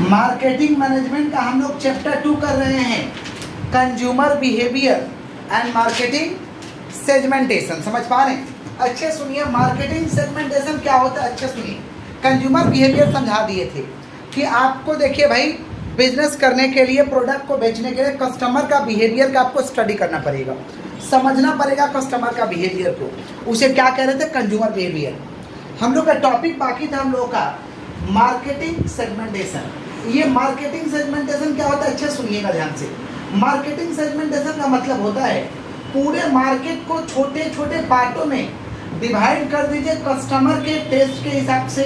Marketing management का हम लोग चैप्टर 2 कर रहे हैं, consumer behaviour and marketing segmentation. समझ पा रहे हैं? अच्छे सुनिए, मार्केटिंग सेगमेंटेशन क्या होता है अच्छे सुनिए। कंज्यूमर बिहेवियर समझा दिए थे कि आपको देखिए भाई, बिजनेस करने के लिए, प्रोडक्ट को बेचने के लिए कस्टमर का बिहेवियर का आपको स्टडी करना पड़ेगा, समझना पड़ेगा कस्टमर का बिहेवियर को। उसे क्या कह रहे थे? Consumer behaviour. हम लोग का टॉपिक बाकी था हम लोग का मार्केटिंग सेगमेंटेशन। ये मार्केटिंग सेगमेंटेशन क्या होता है अच्छे सुनिएगा ध्यान से। मार्केटिंग सेगमेंटेशन का मतलब होता है पूरे मार्केट को छोटे छोटे पार्टों में डिवाइड कर दीजिए, कस्टमर के टेस्ट के हिसाब से,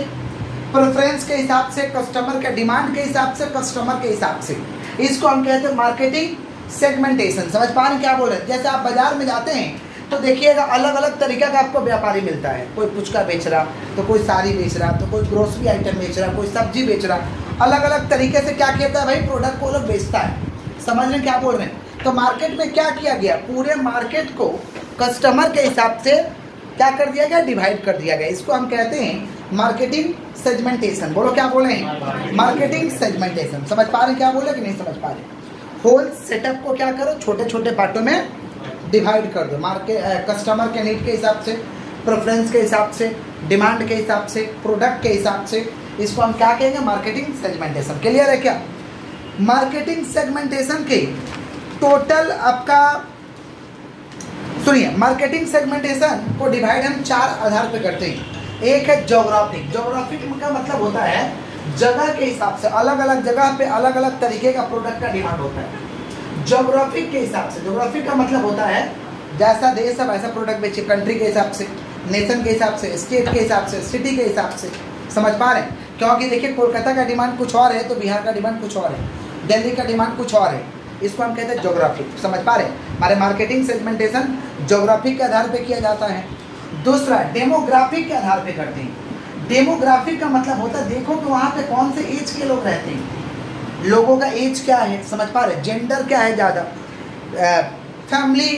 प्रेफरेंस के हिसाब से, कस्टमर के डिमांड के हिसाब से, कस्टमर के हिसाब से। इसको हम कहते हैं मार्केटिंग सेगमेंटेशन। समझ पा रहे हैं क्या बोल रहे हैं? जैसे आप बाजार में जाते हैं तो देखिएगा अलग अलग तरीका का आपको व्यापारी मिलता है। कोई पुचका बेच रहा, तो कोई साड़ी बेच रहा, तो कोई ग्रोसरी आइटम बेच रहा, कोई सब्जी बेच रहा। अलग अलग तरीके से क्या कहता है भाई, प्रोडक्ट को लोग बेचता है। समझ रहे हैं क्या बोल रहे हैं? तो मार्केट में क्या किया गया, पूरे मार्केट को कस्टमर के हिसाब से क्या कर दिया गया, डिवाइड कर दिया गया। इसको हम कहते हैं मार्केटिंग सेगमेंटेशन। बोलो क्या बोले हैं? Marketing segmentation. समझ पा रहे हैं क्या बोले कि नहीं समझ पा रहे? होल सेटअप को क्या करो, छोटे छोटे पार्टों में डिवाइड कर दो। मार्केट कस्टमर के नीड के हिसाब से, प्रेफरेंस के हिसाब से, डिमांड के हिसाब से, प्रोडक्ट के हिसाब से। इसको हम क्या कहेंगे? Marketing segmentation. क्लियर है क्या? मार्केटिंग सेगमेंटेशन के टोटल आपका सुनिए, मार्केटिंग सेगमेंटेशन को डिवाइड हम 4 आधार पे करते हैं। एक है ज्योग्राफिक। ज्योग्राफिक का मतलब होता है जगह के हिसाब से, अलग अलग जगह पे अलग अलग तरीके का प्रोडक्ट का डिमांड होता है ज्योग्राफिक के हिसाब से। ज्योग्राफिक का मतलब होता है जैसा देश है वैसा प्रोडक्ट बेचिए, कंट्री के हिसाब से, नेशन के हिसाब से, स्टेट के हिसाब से, सिटी के हिसाब से। समझ पा रहे हैं? क्योंकि देखिए कोलकाता का डिमांड कुछ और है तो बिहार का डिमांड कुछ और है, दिल्ली का डिमांड कुछ और है। इसको हम कहते हैं ज्योग्राफिक। समझ पा रहे हैं? हमारे मार्केटिंग सेगमेंटेशन ज्योग्राफिक के आधार पर किया जाता है। दूसरा डेमोग्राफिक के आधार पर करते हैं। डेमोग्राफिक का मतलब होता है देखो कि वहाँ पे कौन से एज के लोग रहते हैं, लोगों का एज क्या है। समझ पा रहे? जेंडर क्या है ज़्यादा, फैमिली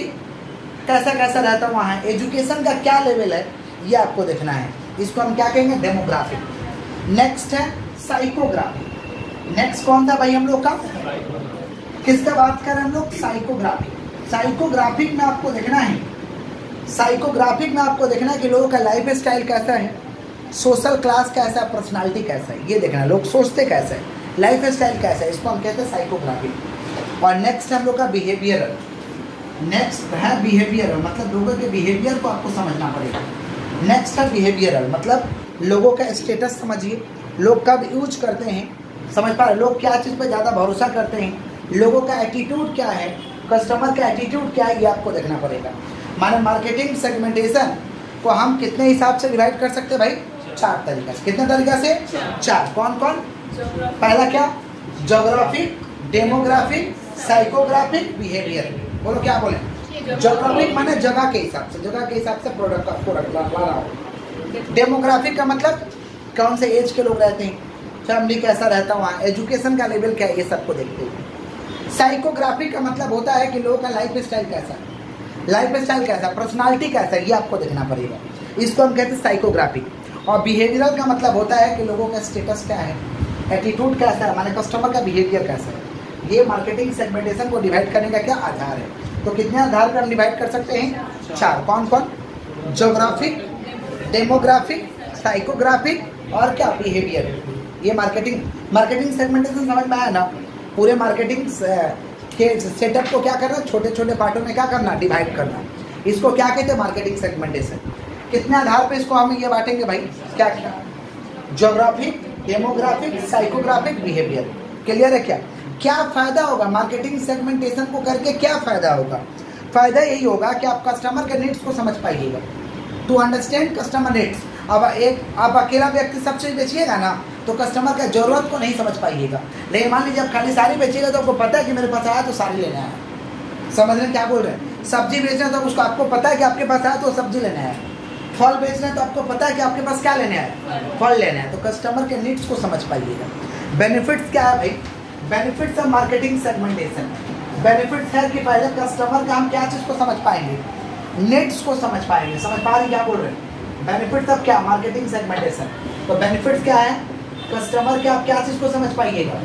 कैसा कैसा रहता है वहाँ, एजुकेशन का क्या लेवल है, ये आपको देखना है। इसको हम क्या कहेंगे? डेमोग्राफिक। नेक्स्ट है साइकोग्राफी। नेक्स्ट कौन था भाई हम लोग का? किसका बात कर रहे हैं हम लोग? साइकोग्राफी। साइकोग्राफिक में आपको देखना है, साइकोग्राफिक में आपको देखना है कि लोगों का लाइफ स्टाइल कैसा है, सोशल क्लास कैसा है, पर्सनालिटी कैसा है, ये देखना है। लोग सोचते कैसे है, लाइफ स्टाइल कैसा है, इसको हम कहते हैं साइकोग्राफिक। और नेक्स्ट हम लोग का बिहेवियरल। नेक्स्ट है बिहेवियरल, मतलब लोगों के बिहेवियर को आपको समझना पड़ेगा। नेक्स्ट है बिहेवियरल, मतलब लोगों का स्टेटस समझिए, लोग कब यूज करते हैं। समझ पा रहे? लोग क्या चीज़ पर ज़्यादा भरोसा करते हैं, लोगों का एटीट्यूड क्या है, कस्टमर का एटीट्यूड क्या है, ये आपको देखना पड़ेगा। माने मार्केटिंग सेगमेंटेशन को हम कितने हिसाब से डिवाइड कर सकते हैं भाई? 4 तरीका से। कितने तरीका से? 4। कौन कौन? पहला क्या? Geographic, demographic, psychographic, behaviour. बोलो क्या बोले? ज्योग्राफिक माने जगह के हिसाब से, जगह के हिसाब से प्रोडक्ट आपको लाना हो। डेमोग्राफिक का मतलब कौन से एज के लोग रहते हैं, फैमिली कैसा रहता है वहाँ, एजुकेशन का लेवल क्या है, ये सबको देखते हैं। साइकोग्राफिक का मतलब होता है कि लोगों का लाइफ स्टाइल कैसा है, लाइफ स्टाइल कैसा, पर्सनालिटी कैसा है, ये आपको देखना पड़ेगा। इसको हम कहते हैं साइकोग्राफिक। और बिहेवियरल का मतलब होता है कि लोगों का स्टेटस क्या है, एटीट्यूड कैसा है, माने कस्टमर का बिहेवियर कैसा है। ये मार्केटिंग सेगमेंटेशन को डिवाइड करने का क्या आधार है। तो कितने आधार पर हम डिवाइड कर सकते हैं? 4। कौन कौन? ज्योग्राफिक, डेमोग्राफिक, साइकोग्राफिक और क्या? बिहेवियर। ये मार्केटिंग सेगमेंटेशन समझ में आया ना? पूरे मार्केटिंग के सेटअप को क्या करना, छोटे छोटे पार्टों में क्या करना, डिवाइड करना। इसको क्या कहते हैं? Marketing segmentation. कितने आधार पे इसको हम ये बांटेंगे भाई? क्या क्या? Geographic, demographic, psychographic, behaviour. Clear है क्या? क्या फायदा होगा मार्केटिंग सेगमेंटेशन को करके? क्या फायदा होगा? फायदा यही होगा कि आप कस्टमर के नीड्स को समझ पाइएगा, टू अंडरस्टैंड कस्टमर नीड्स। अब आप अकेला व्यक्ति सब चीज़ बेचिएगा ना तो कस्टमर का जरूरत को नहीं समझ पाइएगा। लेकिन मान लीजिए आप खाली साड़ी बेचिएगा तो आपको पता है कि मेरे पास आया तो साड़ी लेना है। समझ रहे हैं क्या बोल रहे हैं? सब्जी बेचना तो उसको आपको पता है कि आपके पास आया तो सब्जी लेना है। फल बेचना है तो आपको पता है कि आपके पास क्या लेना है, फल लेना है। तो कस्टमर के नीड्स को समझ पाइएगा। बेनिफिट्स क्या है भाई? Benefits of marketing segmentation. Benefits है कि पहले कस्टमर का हम क्या चीज़ को समझ पाएंगे, नीड्स को समझ पाएंगे। समझ पा रहे हैं क्या बोल रहे हैं? बेनिफिट्स ऑफ क्या? Marketing segmentation. तो बेनिफिट्स क्या है? कस्टमर के आप क्या चीज को समझ पाइएगा,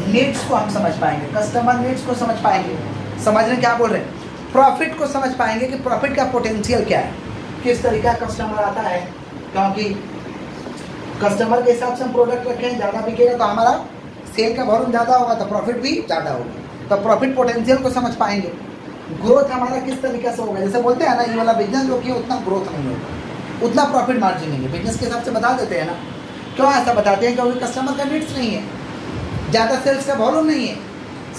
नीड्स को हम समझ पाएंगे, कस्टमर नीड्स को समझ पाएंगे, समझ रहे क्या बोल रहे हैं। प्रॉफिट को समझ पाएंगे कि प्रॉफिट का पोटेंशियल क्या है, किस तरीका कस्टमर आता है, क्योंकि कस्टमर के हिसाब से हम प्रोडक्ट रखें, ज़्यादा बिकेगा तो हमारा सेल का वॉल्यूम ज़्यादा होगा तो प्रॉफिट भी ज़्यादा होगा, तो प्रॉफिट पोटेंशियल को समझ पाएंगे। ग्रोथ हमारा किस तरीके से होगा, जैसे बोलते हैं ना, ये वाला बिजनेस जो कि उतना ग्रोथ नहीं होगा, उतना प्रॉफिट मार्जिन नहीं है, बिजनेस के हिसाब से बता देते हैं ना। क्यों ऐसा बताते हैं, क्योंकि कस्टमर का नीड्स नहीं है, ज़्यादा सेल्स का वॉल्यूम नहीं है,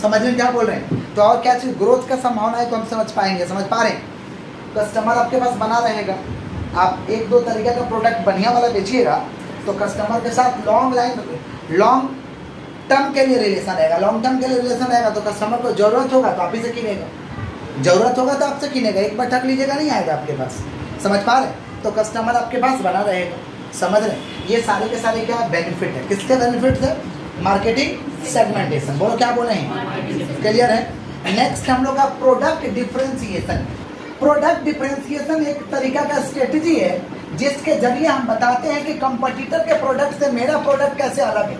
समझ रहे क्या बोल रहे हैं। तो और क्या चीज़ ग्रोथ का संभावना है तो हम समझ पाएंगे, समझ पा रहे हैं। कस्टमर आपके पास बना रहेगा, आप एक दो तरीके का प्रोडक्ट बढ़िया वाला बेचिएगा तो कस्टमर के साथ लॉन्ग टर्म के लिए रिलेशन रहेगा, लॉन्ग टर्म के लिए रिलेशन रहेगा तो कस्टमर को जरूरत होगा तो आप ही से किनेगा, जरूरत होगा तो आपसे किनेगा, एक बार ठग लीजिएगा नहीं आएगा आपके पास, समझ पा रहे। तो कस्टमर आपके पास बना रहेगा, समझ रहे। ये सारे के सारे क्या बेनिफिट है, किसके बेनिफिट है, मार्केटिंग सेगमेंटेशन, बोलो क्या बोले हैं, क्लियर है। नेक्स्ट हम लोग का प्रोडक्ट डिफरेंशिएशन। प्रोडक्ट डिफरेंशिएशन एक तरीका का स्ट्रेटजी है जिसके जरिए हम बताते हैं कि कंपटीटर के प्रोडक्ट से मेरा प्रोडक्ट कैसे अलग है।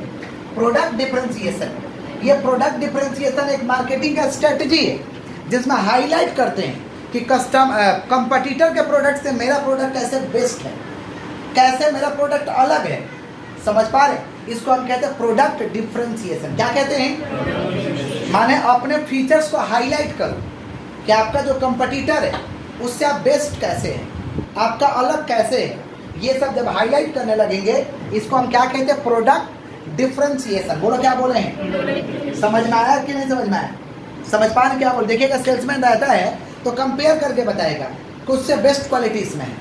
प्रोडक्ट डिफरेंशिएशन, ये प्रोडक्ट डिफरेंशिएशन एक मार्केटिंग का स्ट्रेटजी है जिसमें हाईलाइट करते हैं कि कंपटीटर के प्रोडक्ट से मेरा प्रोडक्ट कैसे बेस्ट है, कैसे मेरा प्रोडक्ट अलग है, समझ पा रहे। इसको हम कहते हैं प्रोडक्ट डिफरेंशिएशन। क्या कहते हैं, माने अपने फीचर्स को हाईलाइट करो कि आपका जो कंपटीटर है उससे आप बेस्ट कैसे हैं, आपका अलग कैसे है, ये सब जब हाईलाइट करने लगेंगे इसको हम क्या कहते हैं, प्रोडक्ट डिफरेंशिएशन। बोलो क्या बोले हैं, समझ में आया कि नहीं समझ में आया, समझ पा रहे क्या बोल। देखिएगा सेल्समैन रहता है तो कंपेयर करके बताएगा कि उससे बेस्ट क्वालिटी इसमें है,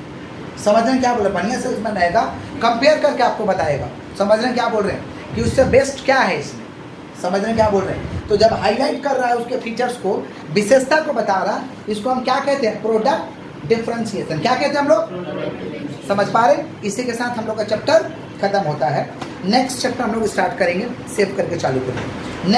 समझ रहे हैं क्या बोले। बढ़िया सेल्समैन रहेगा कंपेयर करके आपको बताएगा, समझ रहे हैं क्या बोल रहे हैं, कि उससे बेस्ट क्या है इसमें, समझ रहे हैं क्या बोल रहे हैं। तो जब हाईलाइट कर रहा है उसके फीचर्स को, विशेषता को बता रहा, इसको हम क्या कहते हैं, प्रोडक्ट डिफरेंशिएशन। क्या कहते हैं हम लोग, समझ पा रहे। इसी के साथ हम लोग का चैप्टर खत्म होता है। नेक्स्ट चैप्टर हम लोग स्टार्ट करेंगे, सेव करके चालू करेंगे।